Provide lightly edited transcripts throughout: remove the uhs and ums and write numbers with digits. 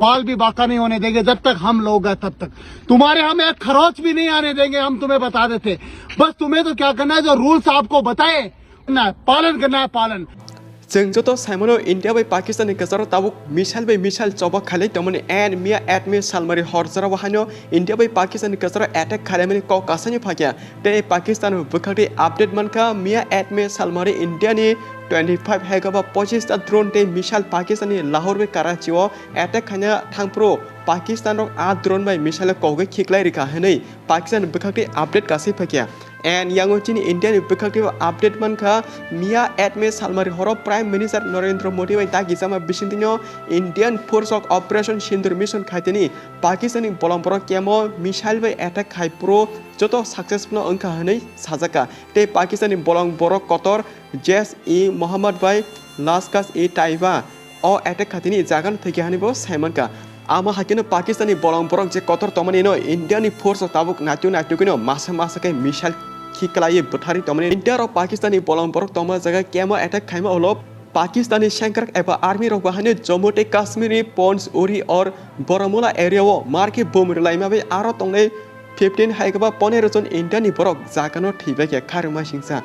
बाल भी बाका नहीं होने देंगे जब तक हम लोग हैं तब तक। तुम्हारे हम एक खरोच भी नहीं आने देंगे, हम तुम्हें बता देते। बस तुम्हें तो क्या करना है, जो रूल्स आपको बताए ना पालन करना है, पालन। जों जत साइमनो इंडिया बै पाकिस्तान गेजेराव ताबुक मिसाइल बै मिसाइल चौबा खाले तमने एन मिया एटमे सालमारि हरजरा वहानो इंडिया बै पाकिस्तान गेजेराव अटैक खालेमनि क कासानि फाकिया ते पाकिस्तान बखाटे अपडेट मनका मिया एटमे सालमारि इंडिया नि 25 हेगाबा 25 ता ड्रोन ते मिसाइल पाकिस्तानी लाहौर बै कराची अटैक खाना थांप्रो पाकिस्तान आ ड्रोन बै मिसाइल कौगे खिकलाय रिका हनै पाकिस्तान बखाटे अपडेट कासै फाकिया एन यांगो चिनी इंडिया नि बखाटे अपडेट मनका मिया एटमे सालमारि हरो प्राइम मिनिस्टर नरेंद्र मोदी बै तागिसामा बिसिंतिनो Indian force of operation Sindoor mission खाइतेनी पाकिस्तानी बलमपर केमो मिसाइल बै अटैक खाइप्रो जतो सक्सेसफुल अंका हनै साजाका ते पाकिस्तानी बलमपर कतर जेस ई मोहम्मद भाई लास्कास ई टाइवा ओ अटैक खातिनी जागन थेके हानिबो साइमनका आमा हाकिनो पाकिस्तानी बलमपर जे कतर तमनिनो इंडियानी फोर्स ताबुक नाट्युकिनो मासा मासाके मिसाइल खिकलाये बुथारी तमनि इंडिया और पाकिस्तानी बलमपर तम जगह केमो अटैक खाइमा ओलो पाकिस्तानी शंकर एबा आर्मी रो बहाने जम्मू ते काश्मीरी पॉन्स उरी और बरमुला एरियाओ मार्के बोम लाइमाबे आरो तंगले 15 हाइगबा 15 जन इंडियानी बरक जागानो थैबाके खारुमा सिंसा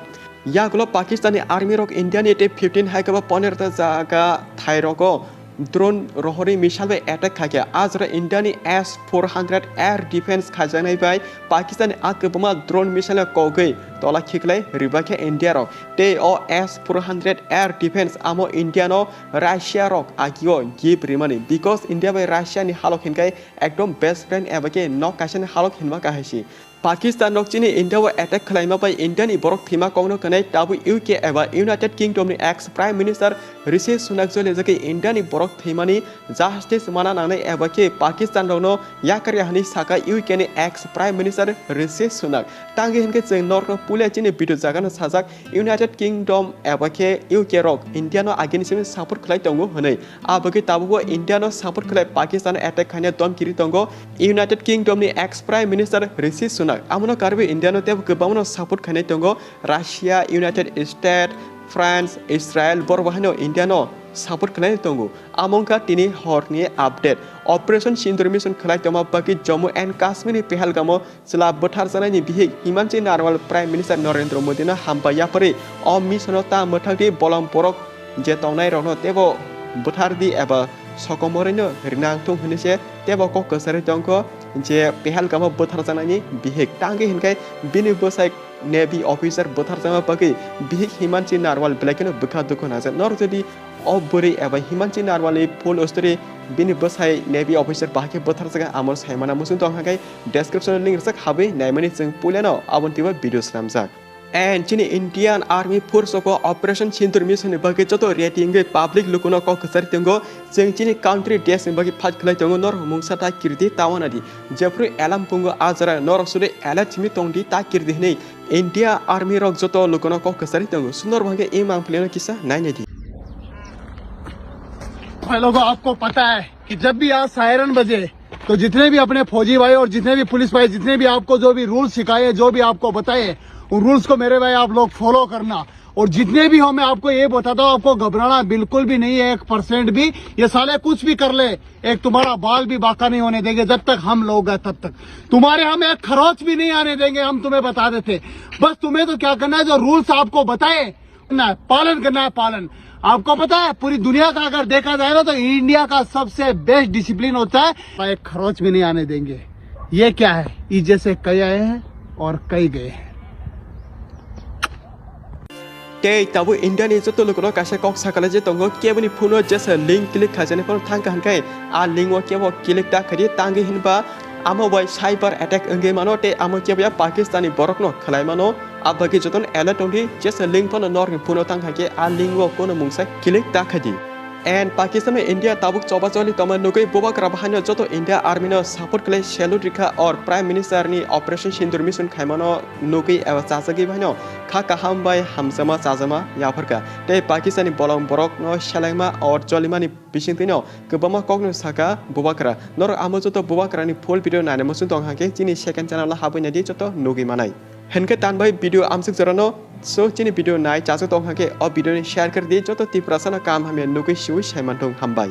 यागलो पाकिस्तानी आर्मी रक इंडियानी ते 15 हाइगबा 15 ता जागा थाइरको ड्रोन रोहरी मिसाइल बै अटैक खाके आजरा इंडियानी S-400 एयर डिफेंस खाजानाय बाय पाकिस्तान आकबमा ड्रोन मिसाइल कौगै तला खिकलाय रिबाके इंडिया रो ते ओ S-400 एयर डिफेंस आमो इंडियानो राशिया रक आगियो गिफ रिमानी बिकॉज इंडिया बै राशिया नि हालक हिनकाय एकदम बेस्ट फ्रेंड एबाके न काशन हालक हिनमा काहायसि पाकिस्तान नकचिनी इंडिया व अटैक खलाइमा बाय इंडियानी बरक थीमा कौनो कनै ताबु यूके एबा यूनाइटेड किंगडम नि ex prime minister Rishi Sunak जले जके इंडियानी बरक थीमानी जाहाजते समाना नांनाय एबा के पाकिस्तान रनो याकरि हानि साका यूके नि ex prime minister Rishi Sunak तांगे हिनके जों नर्क पुलेचिनि बिदु जागानो साजाक यूनाइटेड किंगडम एबा के यूके रक इंडियानो आगेनिसिम सपोर्ट खलाय दंगो हनै आबगे ताबुगो इंडियानो सपोर्ट खलाय पाकिस्तान अटैक खाने दम किरि दंगो यूनाइटेड किंगडम नि ex prime minister Rishi Sunak आमनो कारबे इंडियानो तेब गोबांनो सपोर्ट खाने दंगो Russia United State France Israel बरबाहानो इंडियानो सपोर्ट खाने दंगो आमंका तिनि हरनि अपडेट ऑपरेशन सिंदूर मिशन खलाय तमा बाकी जम्मू एंड काश्मीर पहलगामो जिला बोथार जानायनि बिहि हिमांशि नारवाल प्राइम मिनिस्टर नरेंद्र मोदी ना हामबाया परे अ मिशनो ता मथांति बलमपरक जे तंनाय रनो तेबो बोथार दि एबा सकमरैनो रिनांथुं होनिसे तेबो को कसरे दंको जे पहलगामो बोथार जानायनि बिहि टांगे हिनकाय बिनि बोसाय नेवी ऑफिसर बोथार जामा बाकी बिहि हिमांशि नारवाल ब्लेकनो बखा दुखो नाजा नर जदि अ बोरै एबा हिमांशि नारवालनि फुल स्टोरी बिनि बोसाय नेवी ऑफिसर बाके बोथार जगा आमर सायमाना मुसुन तंहागाय डिस्क्रिप्शन लिंक रसक हाबे नायमानि जों पुलेनो अबन्तिबा भिडियो स्लामजा एंड चिनी इंडियन आर्मी फोर्स को ऑपरेशन सिंदूर मिशन बाकी जतो रेटिंग पब्लिक लुकुनो को खसर तंगो जों चिनी काउंट्री देश बाकी फाट खलाय तंगो नर मुंगसाता किरदि तावनादि जेफ्रु एलाम पुंगो आजरा नर सुरे एलाचिमी तंगदि ता किरदि नै इंडिया आर्मी रक जतो लुकुनो को खसर तंगो सुंदर भागे ए मांगप्लेनो किसा नायनेदि भाई लोगों आपको पता है कि जब भी आज सायरन बजे तो जितने भी अपने फौजी भाई और जितने भी पुलिस भाई जितने भी आपको जो भी रूल्स सिखाए जो भी आपको बताए उन रूल्स को मेरे भाई आप लोग फॉलो करना और जितने भी हो मैं आपको ये बताता हूँ आपको घबराना बिल्कुल भी नहीं है 1% भी। ये साले कुछ भी कर ले एक तुम्हारा बाल भी बाका नहीं होने देंगे जब तक हम लोग हैं तब तक। तुम्हारे हम एक खरोच भी नहीं आने देंगे, हम तुम्हें बता देते। बस तुम्हें तो क्या करना है, जो रूल्स आपको बताए ना पालन करना है, पालन। आपको पता है पूरी दुनिया का अगर देखा जाए ना तो इंडिया का सबसे बेस्ट डिसिप्लिन होता है, एक खरोच भी नहीं आने देंगे। ये क्या है, ये जैसे कई आए हैं और कई गए हैं। ते ताबु इंडिया नि जतो लुकुनो कासे कक साकले जे तंगो केबनि फुनो जेसे लिंक क्लिक खाजने फन थांका हनकाय आ लिंक व केबो क्लिक ता खरि तांगे हिनबा आमो बाय साइबर अटैक अंगे मानो ते आमो केबया पाकिस्तानी बरकनो खलाय मानो आबगे जतन अलर्ट ओंदि जेसे लिंक फन नर फुनो थांका के आ लिंक व कोनो मुंगसा क्लिक ता खदि एंड पाकिस्तान में इंडिया ताबुक चौबा चौली तमन नुकै बोबाक राबाहानो जतो इंडिया आर्मी नो सपोर्ट क्ले सेलुट रिखा और प्राइम मिनिस्टर नि ऑपरेशन सिंदूर मिशन खाइमानो नुकै एबा चासगि भाइनो खा काहाम बाय हामजामा चाजामा याफरका ते पाकिस्तानी बलम बरक नो शलाइमा और चलिमानि बिसिंतिनो गोबामा कगनो साका बोबाकरा नर आमो जतो बोबाकरानि फुल भिडियो नाने मसुन दं हाके चिनि सेकेंड चैनल हाबैना दि जतो नुगै मानाय हेनके तान भाई वीडियो आमसुक जरानो सो चिनी वीडियो नाय चासो तोंग हाके और वीडियो ने शेयर कर दिए जो तो ती प्रसन्न काम हमें नुकै शिव साइमन हामबाय।